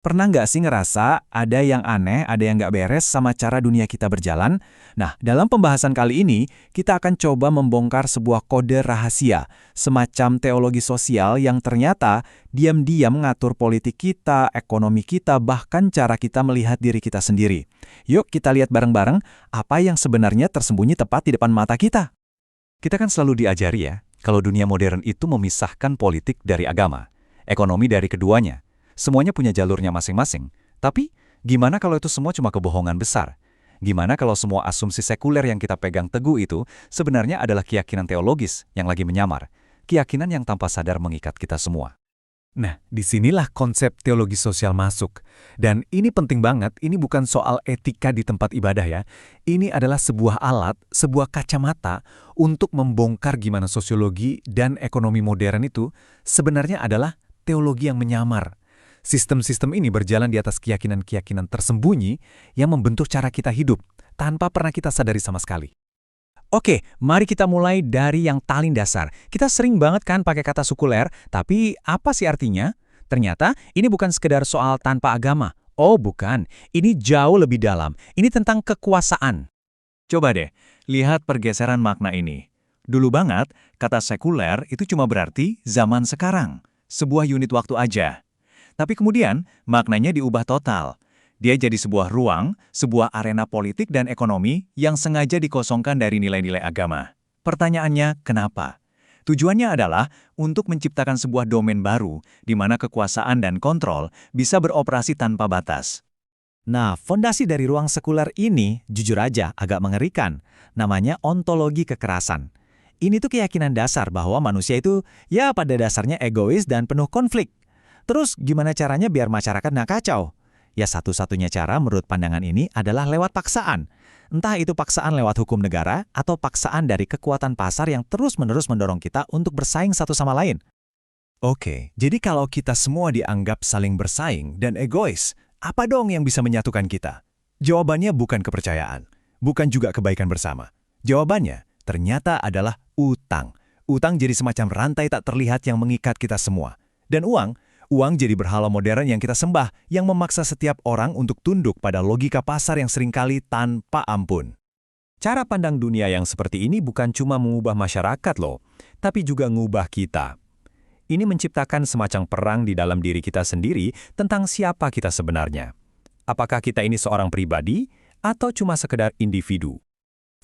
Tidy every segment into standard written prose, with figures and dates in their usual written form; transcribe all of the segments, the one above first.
Pernah nggak sih ngerasa ada yang aneh, ada yang nggak beres sama cara dunia kita berjalan? Nah, dalam pembahasan kali ini, kita akan coba membongkar sebuah kode rahasia, semacam teologi sosial yang ternyata diam-diam mengatur politik kita, ekonomi kita, bahkan cara kita melihat diri kita sendiri. Yuk kita lihat bareng-bareng apa yang sebenarnya tersembunyi tepat di depan mata kita. Kita kan selalu diajari ya, kalau dunia modern itu memisahkan politik dari agama, ekonomi dari keduanya. Semuanya punya jalurnya masing-masing. Tapi, gimana kalau itu semua cuma kebohongan besar? Gimana kalau semua asumsi sekuler yang kita pegang teguh itu sebenarnya adalah keyakinan teologis yang lagi menyamar? Keyakinan yang tanpa sadar mengikat kita semua. Nah, disinilah konsep teologi sosial masuk. Dan ini penting banget, ini bukan soal etika di tempat ibadah ya. Ini adalah sebuah alat, sebuah kacamata untuk membongkar gimana sosiologi dan ekonomi modern itu sebenarnya adalah teologi yang menyamar. Sistem-sistem ini berjalan di atas keyakinan-keyakinan tersembunyi yang membentuk cara kita hidup tanpa pernah kita sadari sama sekali. Oke, mari kita mulai dari yang paling dasar. Kita sering banget kan pakai kata sekuler, tapi apa sih artinya? Ternyata ini bukan sekedar soal tanpa agama. Oh bukan, ini jauh lebih dalam. Ini tentang kekuasaan. Coba deh, lihat pergeseran makna ini. Dulu banget, kata sekuler itu cuma berarti zaman sekarang. Sebuah unit waktu aja. Tapi kemudian, maknanya diubah total. Dia jadi sebuah ruang, sebuah arena politik dan ekonomi yang sengaja dikosongkan dari nilai-nilai agama. Pertanyaannya, kenapa? Tujuannya adalah untuk menciptakan sebuah domain baru di mana kekuasaan dan kontrol bisa beroperasi tanpa batas. Nah, fondasi dari ruang sekuler ini, jujur aja, agak mengerikan. Namanya ontologi kekerasan. Ini tuh keyakinan dasar bahwa manusia itu, ya pada dasarnya egois dan penuh konflik. Terus gimana caranya biar masyarakat nggak kacau? Ya satu-satunya cara menurut pandangan ini adalah lewat paksaan. Entah itu paksaan lewat hukum negara atau paksaan dari kekuatan pasar yang terus-menerus mendorong kita untuk bersaing satu sama lain. Oke, jadi kalau kita semua dianggap saling bersaing dan egois, apa dong yang bisa menyatukan kita? Jawabannya bukan kepercayaan, bukan juga kebaikan bersama. Jawabannya ternyata adalah utang. Utang jadi semacam rantai tak terlihat yang mengikat kita semua. Dan uang jadi berhala modern yang kita sembah, yang memaksa setiap orang untuk tunduk pada logika pasar yang seringkali tanpa ampun. Cara pandang dunia yang seperti ini bukan cuma mengubah masyarakat loh, tapi juga mengubah kita. Ini menciptakan semacam perang di dalam diri kita sendiri tentang siapa kita sebenarnya. Apakah kita ini seorang pribadi atau cuma sekedar individu?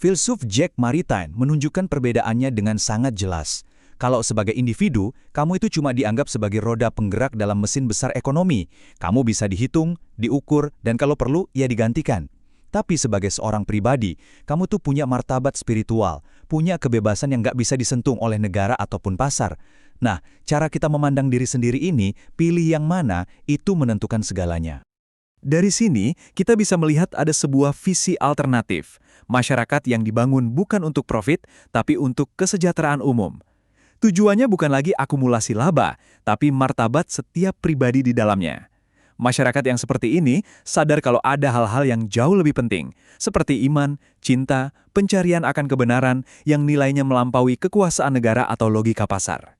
Filsuf Jack Maritain menunjukkan perbedaannya dengan sangat jelas. Kalau sebagai individu, kamu itu cuma dianggap sebagai roda penggerak dalam mesin besar ekonomi. Kamu bisa dihitung, diukur, dan kalau perlu, ya digantikan. Tapi sebagai seorang pribadi, kamu tuh punya martabat spiritual, punya kebebasan yang nggak bisa disentuh oleh negara ataupun pasar. Nah, cara kita memandang diri sendiri ini, pilih yang mana, itu menentukan segalanya. Dari sini, kita bisa melihat ada sebuah visi alternatif. Masyarakat yang dibangun bukan untuk profit, tapi untuk kesejahteraan umum. Tujuannya bukan lagi akumulasi laba, tapi martabat setiap pribadi di dalamnya. Masyarakat yang seperti ini sadar kalau ada hal-hal yang jauh lebih penting, seperti iman, cinta, pencarian akan kebenaran yang nilainya melampaui kekuasaan negara atau logika pasar.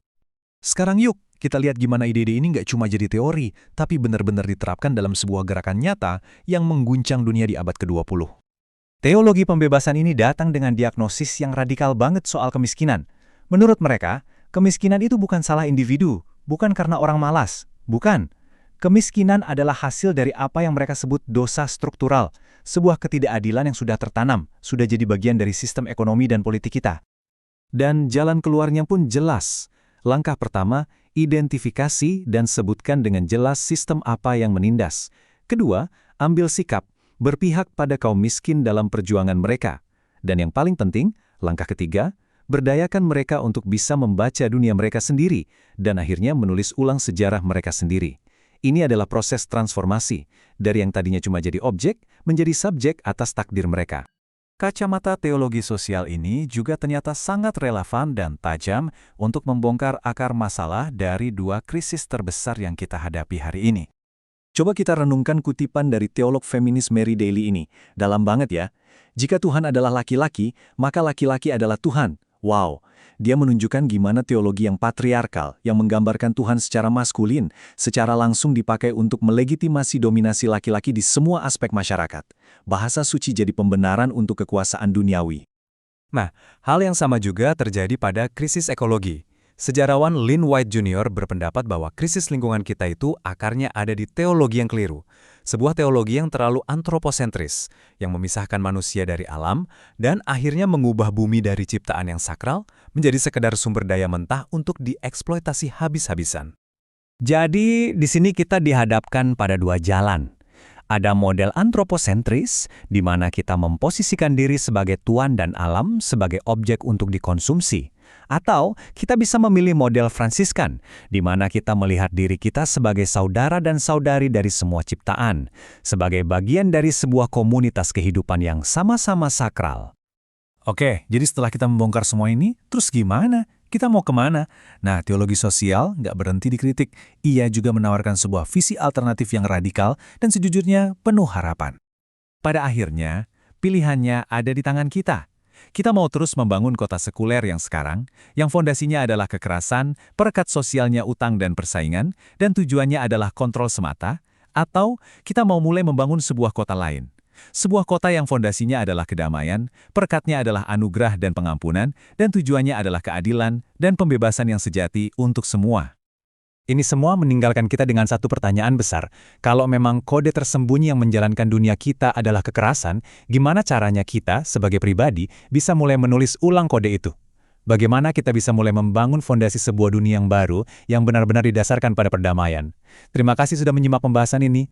Sekarang yuk, kita lihat gimana ide-ide ini nggak cuma jadi teori, tapi benar-benar diterapkan dalam sebuah gerakan nyata yang mengguncang dunia di abad ke-20. Teologi pembebasan ini datang dengan diagnosis yang radikal banget soal kemiskinan. Menurut mereka, kemiskinan itu bukan salah individu, bukan karena orang malas, bukan. Kemiskinan adalah hasil dari apa yang mereka sebut dosa struktural, sebuah ketidakadilan yang sudah tertanam, sudah jadi bagian dari sistem ekonomi dan politik kita. Dan jalan keluarnya pun jelas. Langkah pertama, identifikasi dan sebutkan dengan jelas sistem apa yang menindas. Kedua, ambil sikap, berpihak pada kaum miskin dalam perjuangan mereka. Dan yang paling penting, langkah ketiga, berdayakan mereka untuk bisa membaca dunia mereka sendiri dan akhirnya menulis ulang sejarah mereka sendiri. Ini adalah proses transformasi, dari yang tadinya cuma jadi objek, menjadi subjek atas takdir mereka. Kacamata teologi sosial ini juga ternyata sangat relevan dan tajam untuk membongkar akar masalah dari dua krisis terbesar yang kita hadapi hari ini. Coba kita renungkan kutipan dari teolog feminis Mary Daly ini. Dalam banget ya. Jika Tuhan adalah laki-laki, maka laki-laki adalah Tuhan. Wow, Dia menunjukkan gimana teologi yang patriarkal, yang menggambarkan Tuhan secara maskulin, secara langsung dipakai untuk melegitimasi dominasi laki-laki di semua aspek masyarakat. Bahasa suci jadi pembenaran untuk kekuasaan duniawi. Nah, hal yang sama juga terjadi pada krisis ekologi. Sejarawan Lynn White Jr. berpendapat bahwa krisis lingkungan kita itu akarnya ada di teologi yang keliru. Sebuah teologi yang terlalu antroposentris, yang memisahkan manusia dari alam, dan akhirnya mengubah bumi dari ciptaan yang sakral menjadi sekedar sumber daya mentah untuk dieksploitasi habis-habisan. Jadi, di sini kita dihadapkan pada dua jalan. Ada model antroposentris, di mana kita memposisikan diri sebagai tuan dan alam sebagai objek untuk dikonsumsi. Atau kita bisa memilih model Fransiskan, di mana kita melihat diri kita sebagai saudara dan saudari dari semua ciptaan, sebagai bagian dari sebuah komunitas kehidupan yang sama-sama sakral. Oke, jadi setelah kita membongkar semua ini, terus gimana? Kita mau kemana? Nah, teologi sosial nggak berhenti dikritik. Ia juga menawarkan sebuah visi alternatif yang radikal dan sejujurnya penuh harapan. Pada akhirnya, pilihannya ada di tangan kita. Kita mau terus membangun kota sekuler yang sekarang, yang fondasinya adalah kekerasan, perekat sosialnya utang dan persaingan, dan tujuannya adalah kontrol semata, atau kita mau mulai membangun sebuah kota lain. Sebuah kota yang fondasinya adalah kedamaian, perekatnya adalah anugerah dan pengampunan, dan tujuannya adalah keadilan dan pembebasan yang sejati untuk semua. Ini semua meninggalkan kita dengan satu pertanyaan besar. Kalau memang kode tersembunyi yang menjalankan dunia kita adalah kekerasan, gimana caranya kita, sebagai pribadi, bisa mulai menulis ulang kode itu? Bagaimana kita bisa mulai membangun fondasi sebuah dunia yang baru yang benar-benar didasarkan pada perdamaian? Terima kasih sudah menyimak pembahasan ini.